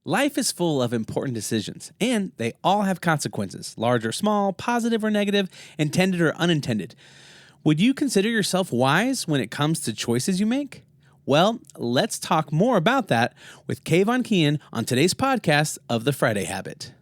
Life is full of important decisions, and they all have consequences, large or small, positive or negative, intended or unintended. Would you consider yourself wise when it comes to choices you make? Well, let's talk more about that with Kayvan Kian on today's podcast of The Friday Habit.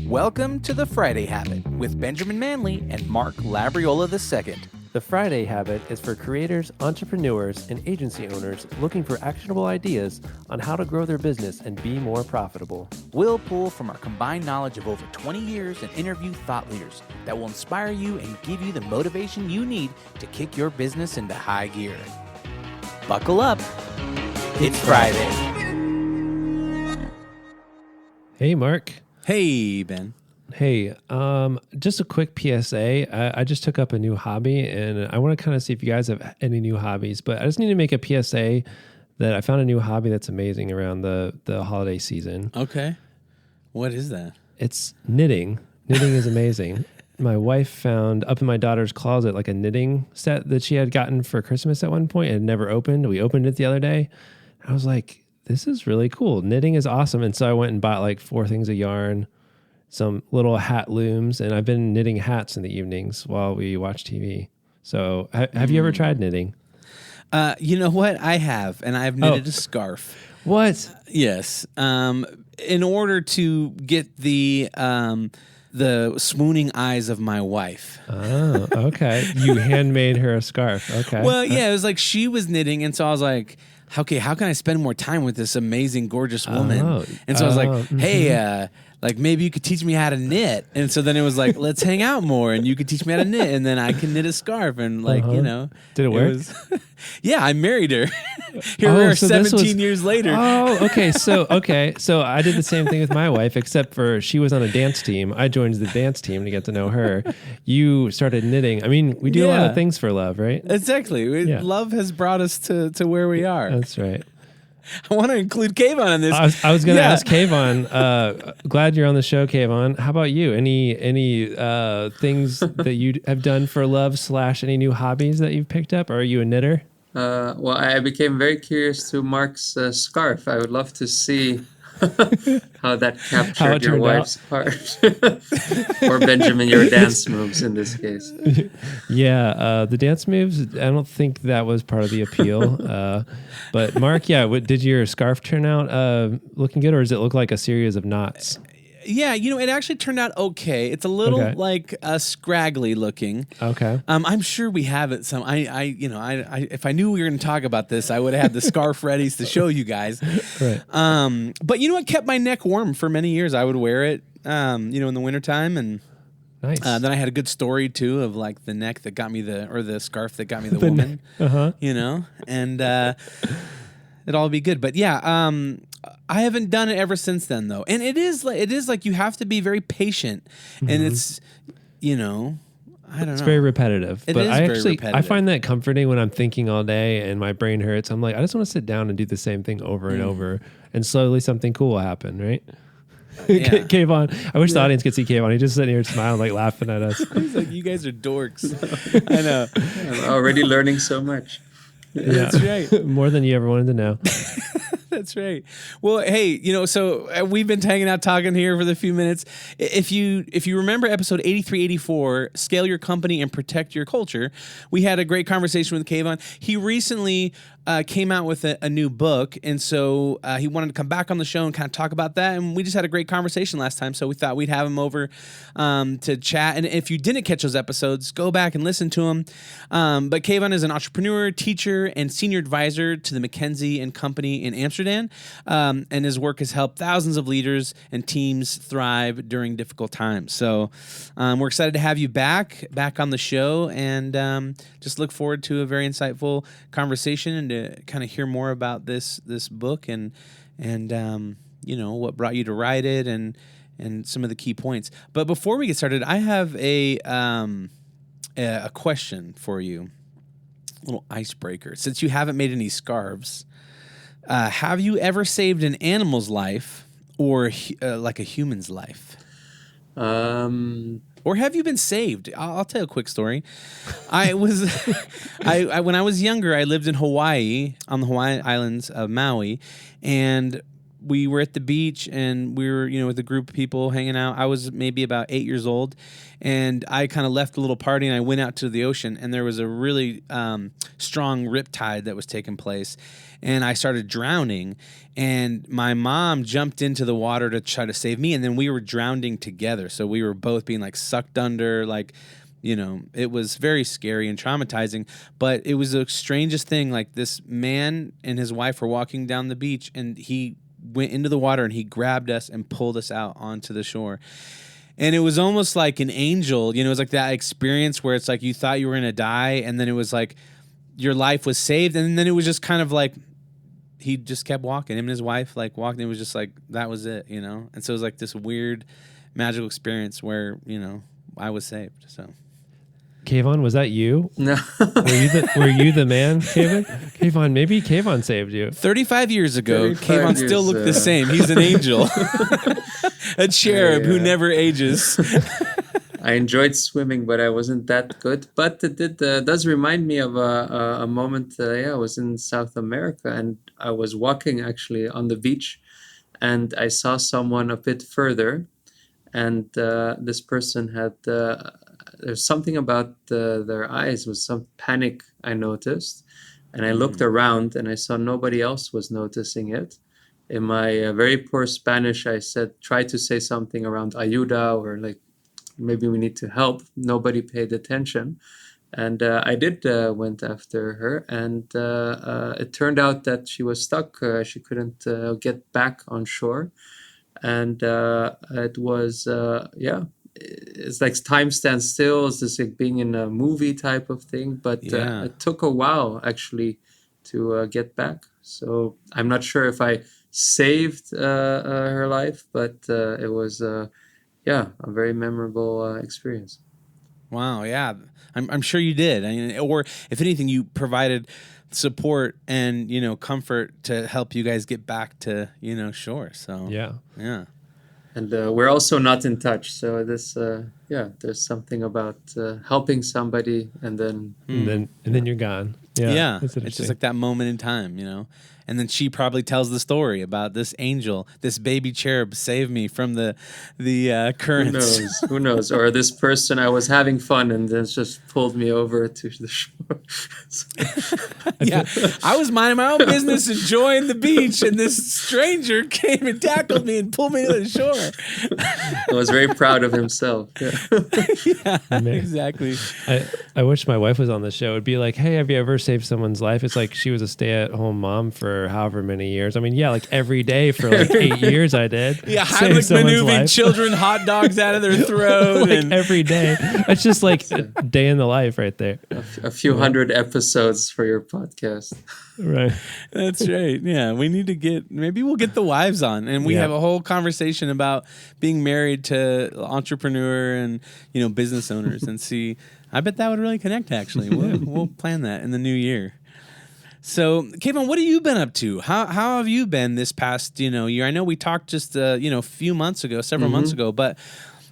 Welcome to The Friday Habit with Benjamin Manley and Mark Labriola II. The Friday Habit is for creators, entrepreneurs, and agency owners looking for actionable ideas on how to grow their business and be more profitable. We'll pull from our combined knowledge of over 20 years and interview thought leaders that will inspire you and give you the motivation you need to kick your business into high gear. Buckle up. It's Friday. Hey, Mark. Hey, Ben. Hey, just a quick PSA. I just took up a new hobby, and I want to kind of see if you guys have any new hobbies, but I just need to make a PSA that I found a new hobby that's amazing around the holiday season. Okay. What is that? It's knitting. Knitting is amazing. My wife found up in my daughter's closet like a knitting set that she had gotten for Christmas at one point and had never opened. We opened it the other day. I was like, this is really cool. Knitting is awesome. And so I went and bought like 4 things of yarn, some little hat looms, and I've been knitting hats in the evenings while we watch TV. So have you ever tried knitting? You know what? I have, and I've knitted a scarf. What? Yes. In order to get the swooning eyes of my wife. Oh, okay. You handmade her a scarf. Okay. Well, yeah, it was like she was knitting, and so I was like, okay, how can I spend more time with this amazing, gorgeous woman? And so I was like, hey, like maybe you could teach me how to knit. And so then it was like, let's hang out more, and you could teach me how to knit, and then I can knit a scarf, and like, you know. Did it work? Yeah, I married her. Here we are 17 years later. Oh, okay. So I did the same thing with my wife, except for she was on a dance team. I joined the dance team to get to know her. You started knitting. I mean, we do a lot of things for love, right? Exactly. Love has brought us to where we are. That's right. I want to include Kayvan in this. I was going to ask Kayvan. Glad you're on the show, Kayvan. How about you? Any things that you have done for love / any new hobbies that you've picked up? Or are you a knitter? Well, I became very curious to Mark's scarf. I would love to see how that captured your wife's heart. Or Benjamin, your dance moves in this case. Yeah, the dance moves, I don't think that was part of the appeal. But Mark, did your scarf turn out looking good, or does it look like a series of knots? Yeah, it actually turned out okay. It's a little like scraggly looking. Okay. I'm sure we have it some. If I knew we were going to talk about this, I would have had the scarf ready to show you guys. Right. But it kept my neck warm for many years. I would wear it, in the wintertime, and nice. Then I had a good story too of like the neck that got me the scarf that got me the woman. And it'd all be good. But yeah, I haven't done it ever since then, though, and it is like you have to be very patient, and it's, I don't know. It's very repetitive. It but is I very repetitive. I find that comforting when I'm thinking all day and my brain hurts. I'm like, I just want to sit down and do the same thing over and over, and slowly something cool will happen, right? Yeah. Kayvan, I wish the audience could see Kayvan. He's just sitting here smiling, like laughing at us. He's like, you guys are dorks. I know. I'm already learning so much. Yeah. That's right. More than you ever wanted to know. That's right. Well, hey, so we've been hanging out talking here for the few minutes. If you remember episode 83, 84, Scale Your Company and Protect Your Culture, we had a great conversation with Kayvan. He recently came out with a new book, and so he wanted to come back on the show and kind of talk about that, and we just had a great conversation last time, so we thought we'd have him over to chat. And if you didn't catch those episodes, go back and listen to them. But Kayvan is an entrepreneur, teacher, and senior advisor to the McKinsey & Company in Amsterdam, and his work has helped thousands of leaders and teams thrive during difficult times. So we're excited to have you back on the show, and just look forward to a very insightful conversation and to kind of hear more about this book and what brought you to write it and some of the key points. But before we get started, I have a question for you, a little icebreaker. Since you haven't made any scarves, have you ever saved an animal's life or like a human's life? Or have you been saved? I'll tell a quick story. When I was younger, I lived in Hawaii, on the Hawaiian islands of Maui, and we were at the beach and we were, with a group of people hanging out. I was maybe about 8 years old, and I kind of left a little party and I went out to the ocean, and there was a really strong riptide that was taking place, and I started drowning, and my mom jumped into the water to try to save me, and then we were drowning together. So we were both being like sucked under, like, it was very scary and traumatizing, but it was the strangest thing. Like, this man and his wife were walking down the beach, and he went into the water and he grabbed us and pulled us out onto the shore. And it was almost like an angel, it was like that experience where it's like you thought you were going to die, and then it was like your life was saved. And then it was just kind of like he just kept walking. Him and his wife like walking. It was just like that was it, And so it was like this weird magical experience where, I was saved. So. Kayvan, was that you? No. Were you the man, Kayvan? Kayvan, maybe Kayvan saved you. 35 years ago, 35 Kayvan years, still looked the same. He's an angel. A cherub who never ages. I enjoyed swimming, but I wasn't that good. But it does remind me of a moment. I was in South America, and I was walking actually on the beach, and I saw someone a bit further, and this person had... there's something about their eyes with some panic I noticed, and I looked around and I saw nobody else was noticing it. In my very poor Spanish, I tried to say something around ayuda, or like maybe we need to help. Nobody paid attention, and I did went after her, and it turned out that she was stuck. She couldn't get back on shore, and it was it's like time stands still. It's just like being in a movie type of thing. But it took a while actually to get back. So I'm not sure if I saved her life, but it was a very memorable experience. Wow, yeah, I'm sure you did. I mean, or if anything, you provided support and comfort to help you guys get back to shore. So yeah. And we're also not in touch. So this, there's something about helping somebody and then you're gone. Yeah, it's just like that moment in time, And then she probably tells the story about this angel, this baby cherub saved me from the currents. Who knows? Or this person, I was having fun and then just pulled me over to the shore. I was minding my own business, enjoying the beach, and this stranger came and tackled me and pulled me to the shore. I was very proud of himself. Yeah, exactly. I wish my wife was on the show. It'd be like, hey, have you ever saved someone's life? It's like she was a stay-at-home mom for however many years. I mean, like every day for like 8 years I did. Yeah, Heimlich maneuvering children hot dogs out of their throat. Like every day. It's just like a day in the life right there. A few hundred episodes for your podcast. Right. That's right. Yeah, we need to maybe we'll get the wives on, and we have a whole conversation about being married to entrepreneur and business owners, and see. I bet that would really connect. Actually, we'll plan that in the new year. So, Kayvan, what have you been up to? How have you been this past year? I know we talked just a few months ago, several months ago, but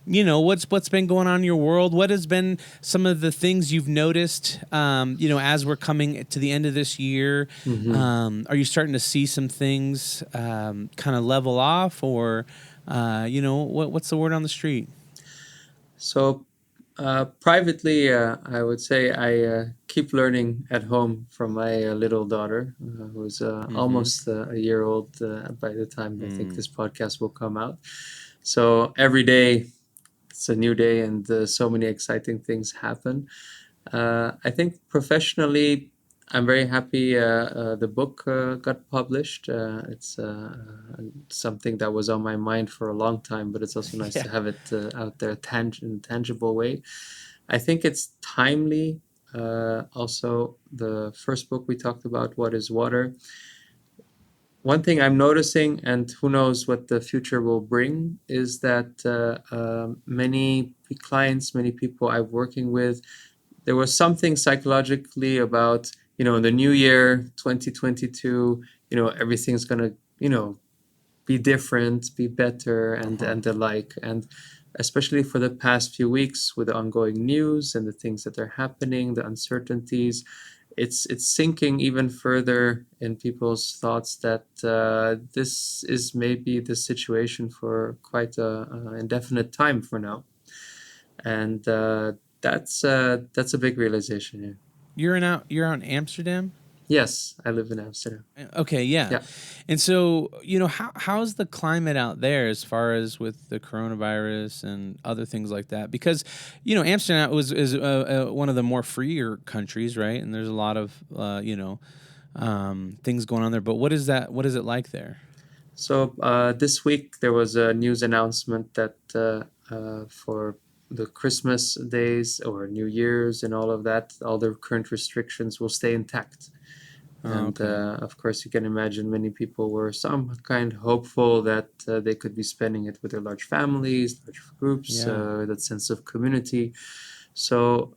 what's been going on in your world? What has been some of the things you've noticed? As we're coming to the end of this year, are you starting to see some things kind of level off, or what's the word on the street? So. Privately, I would say I keep learning at home from my little daughter, who's almost a year old by the time I think this podcast will come out. So every day, it's a new day, and so many exciting things happen. I think professionally, I'm very happy the book got published. It's something that was on my mind for a long time, but it's also nice to have it out there in a tangible way. I think it's timely. Also, the first book we talked about, What is Water? One thing I'm noticing, and who knows what the future will bring, is that many clients, many people I'm working with, there was something psychologically about, in the new year, 2022, everything's going to, be different, be better, and the like. And especially for the past few weeks with the ongoing news and the things that are happening, the uncertainties, it's sinking even further in people's thoughts that this is maybe the situation for quite a indefinite time for now, and that's a big realization here. You're out in Amsterdam. Yes, I live in Amsterdam. Okay, yeah. Yeah. And so, how's the climate out there as far as with the coronavirus and other things like that? Because, Amsterdam is one of the more freer countries, right? And there's a lot of things going on there. But what is that? What is it like there? So this week there was a news announcement that for the Christmas days or New Year's and all of that, all the current restrictions will stay intact. Oh, And okay. of course, you can imagine many people were some kind hopeful that they could be spending it with their large families, large groups, Yeah. that sense of community. So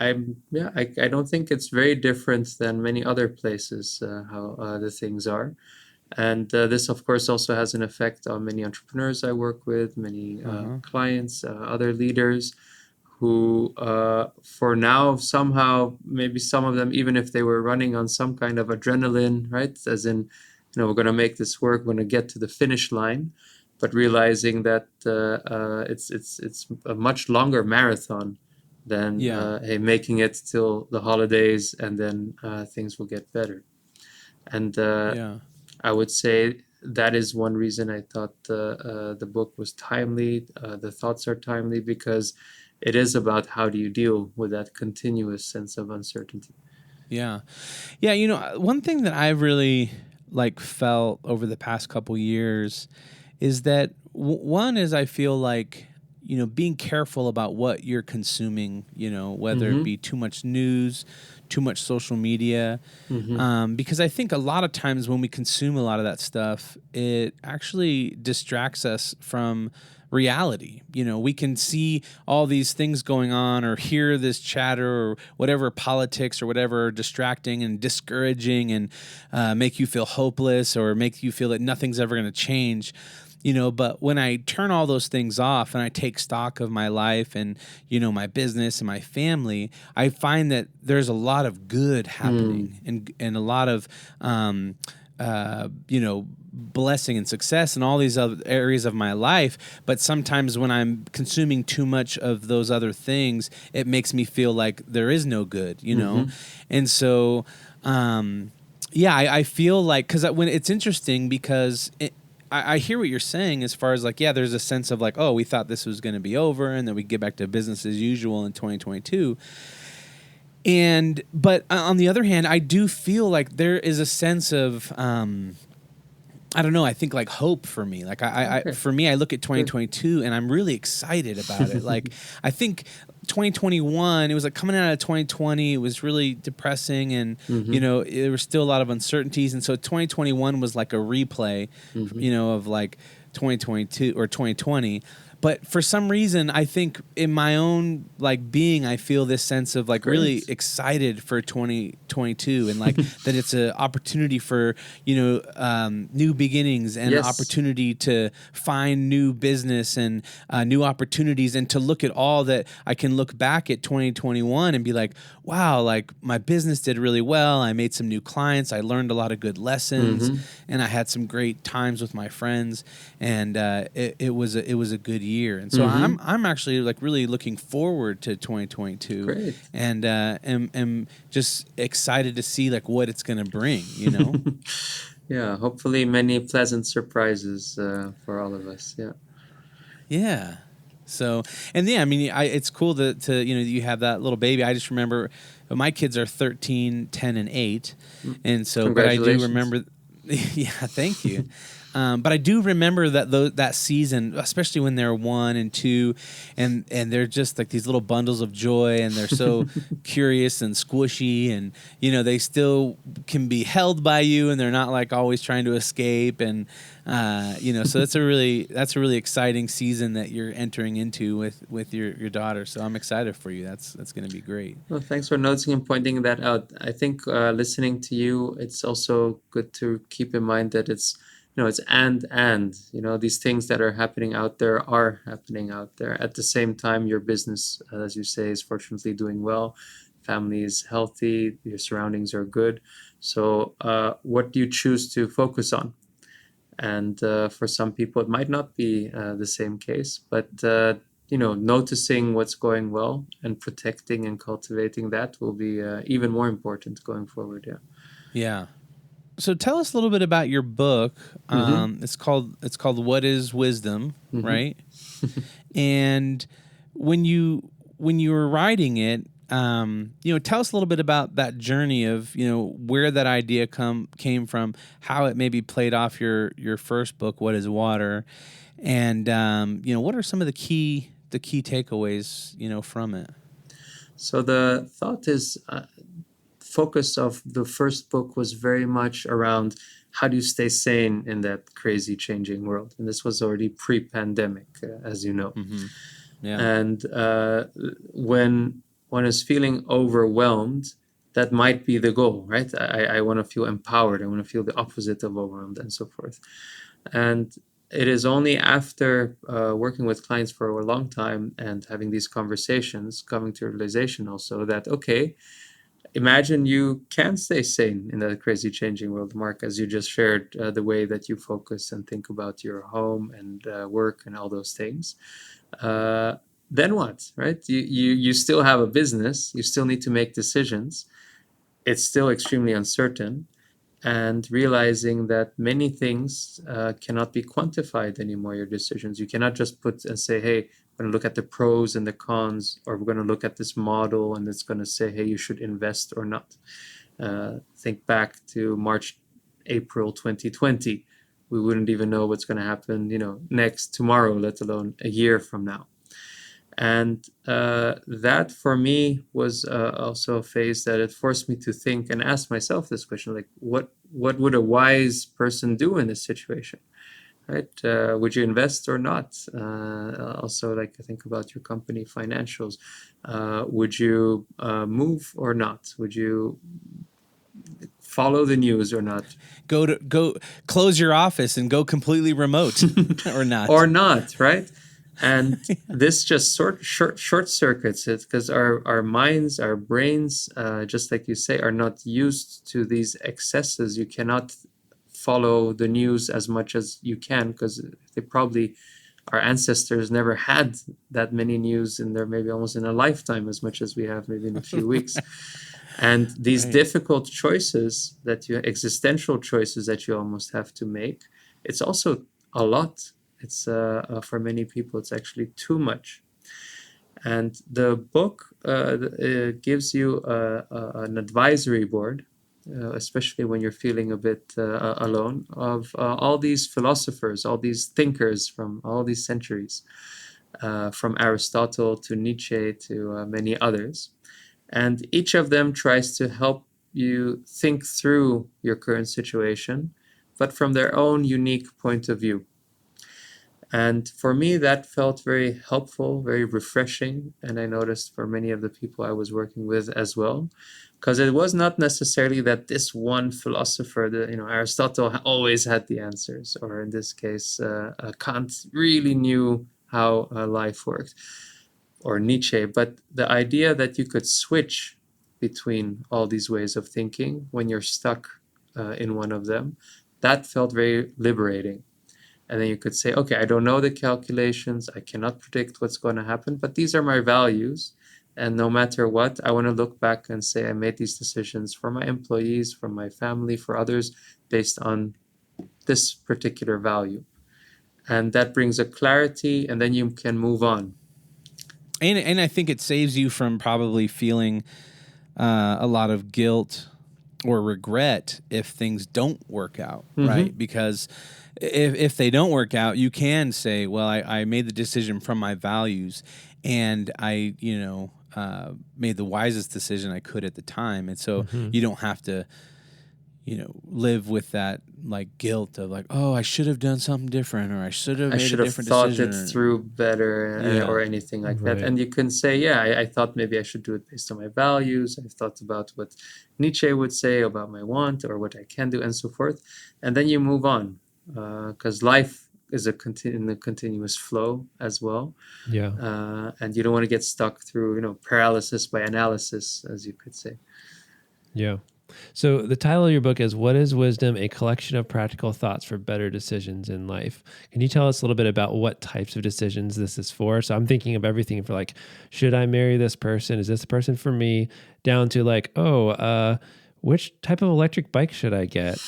I don't think it's very different than many other places how the things are. And this, of course, also has an effect on many entrepreneurs I work with, many Uh-huh. clients, other leaders who, for now, somehow, maybe some of them, even if they were running on some kind of adrenaline, right? As in, we're going to make this work, we're going to get to the finish line, but realizing that it's a much longer marathon than Yeah. hey, making it till the holidays and then things will get better. And Yeah. I would say that is one reason I thought the book was timely. The thoughts are timely because it is about how do you deal with that continuous sense of uncertainty. Yeah. Yeah, one thing that I've really felt over the past couple years is that one is I feel like being careful about what you're consuming, whether it Mm-hmm. be too much news, too much social media, Mm-hmm. because I think a lot of times when we consume a lot of that stuff, it actually distracts us from reality. We can see all these things going on or hear this chatter or whatever politics or whatever distracting and discouraging and make you feel hopeless or make you feel that nothing's ever going to change. But when I turn all those things off and I take stock of my life and, my business and my family, I find that there's a lot of good Mm. happening and a lot of, blessing and success in all these other areas of my life. But sometimes when I'm consuming too much of those other things, it makes me feel like there is no good. Mm-hmm. And so, yeah, I feel like, because when it's interesting because I hear what you're saying as far as like, yeah, there's a sense of like, oh, we thought this was going to be over and then we get back to business as usual in 2022. But on the other hand, I do feel like there is a sense of, I don't know. I think like hope for me. Like Okay. for me, I look at Good. 2022 and I'm really excited about it. Like I think 2021, it was like coming out of 2020, it was really depressing and Mm-hmm. there was still a lot of uncertainties. And so 2021 was like a replay, Mm-hmm. of like 2022 or 2020. But for some reason, I think in my own like being, I feel this sense of like really Great. excited for 2022 and like that it's an opportunity for new beginnings and Yes. opportunity to find new business and new opportunities and to look at all that I can look back at 2021 and be like, wow, like my business did really well. I made some new clients. I learned a lot of good lessons, Mm-hmm. and I had some great times with my friends. And it was a good year. And so Mm-hmm. I'm actually like really looking forward to 2022, Great. and am just excited to see like what it's gonna bring. Yeah. Hopefully, many pleasant surprises for all of us. Yeah. Yeah. So, and yeah, I mean, it's cool to you have that little baby. I just remember my kids are 13, 10, and 8. Mm. And so, but I do Congratulations. remember, yeah, thank you. But I do remember that season, especially when they're 1 and 2, and they're just like these little bundles of joy, and they're so curious and squishy, and they still can be held by you, and they're not like always trying to escape, and so that's a really exciting season that you're entering into with your daughter. So I'm excited for you. That's going to be great. Well, thanks for noticing and pointing that out. I think listening to you, it's also good to keep in mind that it's and these things that are happening out there are happening out there. At the same time, your business, as you say, is fortunately doing well. family is healthy, your surroundings are good. So what do you choose to focus on? And for some people, it might not be the same case, but noticing what's going well and protecting and cultivating that will be even more important going forward. Yeah. Yeah. So tell us a little bit about your book. Mm-hmm. It's called What is Wisdom, Mm-hmm. right? And when you were writing it, tell us a little bit about that journey of where that idea came from, how it maybe played off your first book, What is Water, and what are some of the key takeaways from it. So the thought is focus of the first book was very much around how do you stay sane in that crazy changing world, and this was already pre-pandemic, as you know. Mm-hmm. Yeah. And when one is feeling overwhelmed, that might be the goal, right? I want to feel empowered. I want to feel the opposite of overwhelmed and so forth. And it is only after working with clients for a long time and having these conversations, coming to realization also that, okay, imagine you can stay sane in that crazy changing world, Mark, as you just shared the way that you focus and think about your home and work and all those things. Then what, right? You still have a business. You still need to make decisions. It's still extremely uncertain. And realizing that many things cannot be quantified anymore, your decisions. You cannot just put and say, hey, we're going to look at the pros and the cons, or we're going to look at this model and it's going to say, hey, you should invest or not. Think back to March, April 2020. We wouldn't even know what's going to happen, next tomorrow, let alone a year from now. And that for me was also a phase that it forced me to think and ask myself this question, like, what would a wise person do in this situation, right? Would you invest or not? Also, like, I think about your company financials. Would you move or not? Would you follow the news or not? Go close your office and go completely remote or not. Or not, right? And this just short circuits it, because our minds, our brains, just like you say, are not used to these excesses. You cannot follow the news as much as you can, because our ancestors never had that many news in their, maybe almost in a lifetime, as much as we have maybe in a few weeks. And these difficult choices existential choices that you almost have to make, it's also a lot. It's for many people, it's actually too much. And the book gives you an advisory board, especially when you're feeling a bit alone, of all these philosophers, all these thinkers from all these centuries, from Aristotle to Nietzsche to many others. And each of them tries to help you think through your current situation, but from their own unique point of view. And for me, that felt very helpful, very refreshing. And I noticed for many of the people I was working with as well, because it was not necessarily that this one philosopher, Aristotle always had the answers, or in this case, Kant really knew how life worked, or Nietzsche. But the idea that you could switch between all these ways of thinking when you're stuck in one of them, that felt very liberating. And then you could say, okay, I don't know the calculations. I cannot predict what's going to happen, but these are my values. And no matter what, I want to look back and say I made these decisions for my employees, for my family, for others, based on this particular value. And that brings a clarity, and then you can move on. And I think it saves you from probably feeling a lot of guilt or regret if things don't work out, right? Because if they don't work out, you can say, well, I made the decision from my values, and I, made the wisest decision I could at the time. And so you don't have to, live with that like guilt of like, oh, I should have done something different, or I should have made a different thought decision. it through better, or anything like that. And you can say, yeah, I thought maybe I should do it based on my values. I thought about what Nietzsche would say about my want or what I can do and so forth. And then you move on, because life is in a continuous flow as well. Yeah. And you don't want to get stuck through, paralysis by analysis, as you could say. Yeah. So the title of your book is What is Wisdom? A Collection of Practical Thoughts for Better Decisions in Life. Can you tell us a little bit about what types of decisions this is for? So I'm thinking of everything for like, should I marry this person? Is this the person for me? Down to like, which type of electric bike should I get?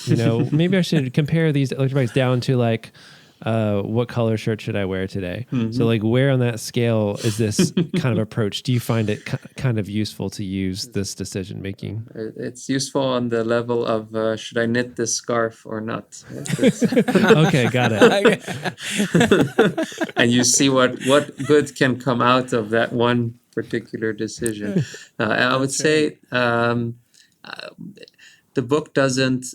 Maybe I should compare these electric bikes down to like, what color shirt should I wear today? Mm-hmm. So like where on that scale is this kind of approach? Do you find it kind of useful to use this decision making? It's useful on the level of should I knit this scarf or not? Okay, got it. And you see what good can come out of that one particular decision. I would say the book doesn't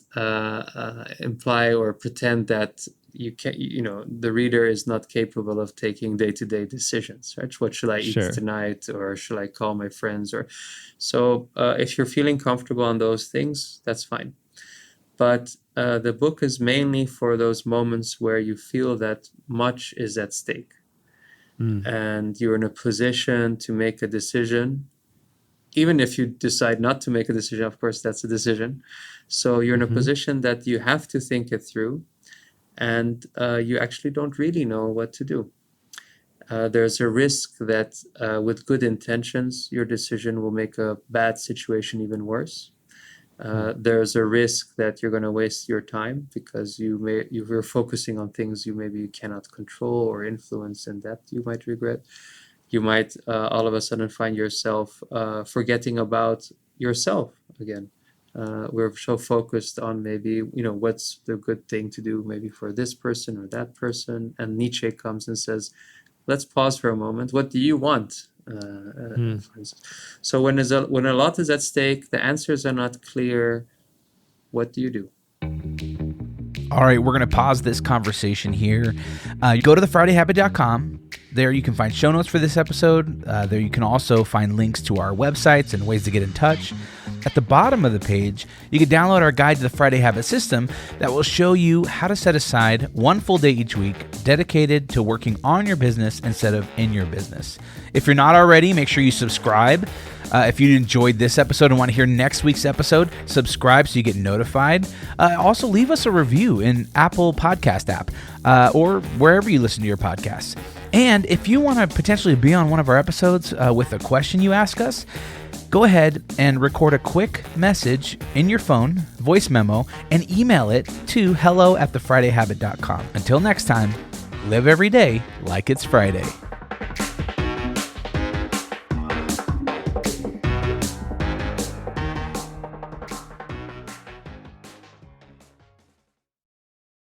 imply or pretend that the reader is not capable of taking day-to-day decisions, right? What should I eat tonight, or should I call my friends? So if you're feeling comfortable on those things, that's fine. But the book is mainly for those moments where you feel that much is at stake. And you're in a position to make a decision. Even if you decide not to make a decision, of course, that's a decision. So you're in a position that you have to think it through. And you actually don't really know what to do. There's a risk that with good intentions, your decision will make a bad situation even worse. There's a risk that you're going to waste your time because you're focusing on things you cannot control or influence, and that you might regret. You might all of a sudden find yourself forgetting about yourself again. We're so focused on maybe, what's the good thing to do maybe for this person or that person. And Nietzsche comes and says, let's pause for a moment. What do you want? For instance. So when a lot is at stake, the answers are not clear. What do you do? All right, we're going to pause this conversation here. Go to thefridayhabit.com. There you can find show notes for this episode. There you can also find links to our websites and ways to get in touch. At the bottom of the page, you can download our guide to the Friday Habit System that will show you how to set aside one full day each week dedicated to working on your business instead of in your business. If you're not already, make sure you subscribe. If you enjoyed this episode and want to hear next week's episode, subscribe so you get notified. Also, leave us a review in Apple Podcast app or wherever you listen to your podcasts. And if you want to potentially be on one of our episodes with a question you ask us, go ahead and record a quick message in your phone, voice memo, and email it to hello@thefridayhabit.com. Until next time, live every day like it's Friday.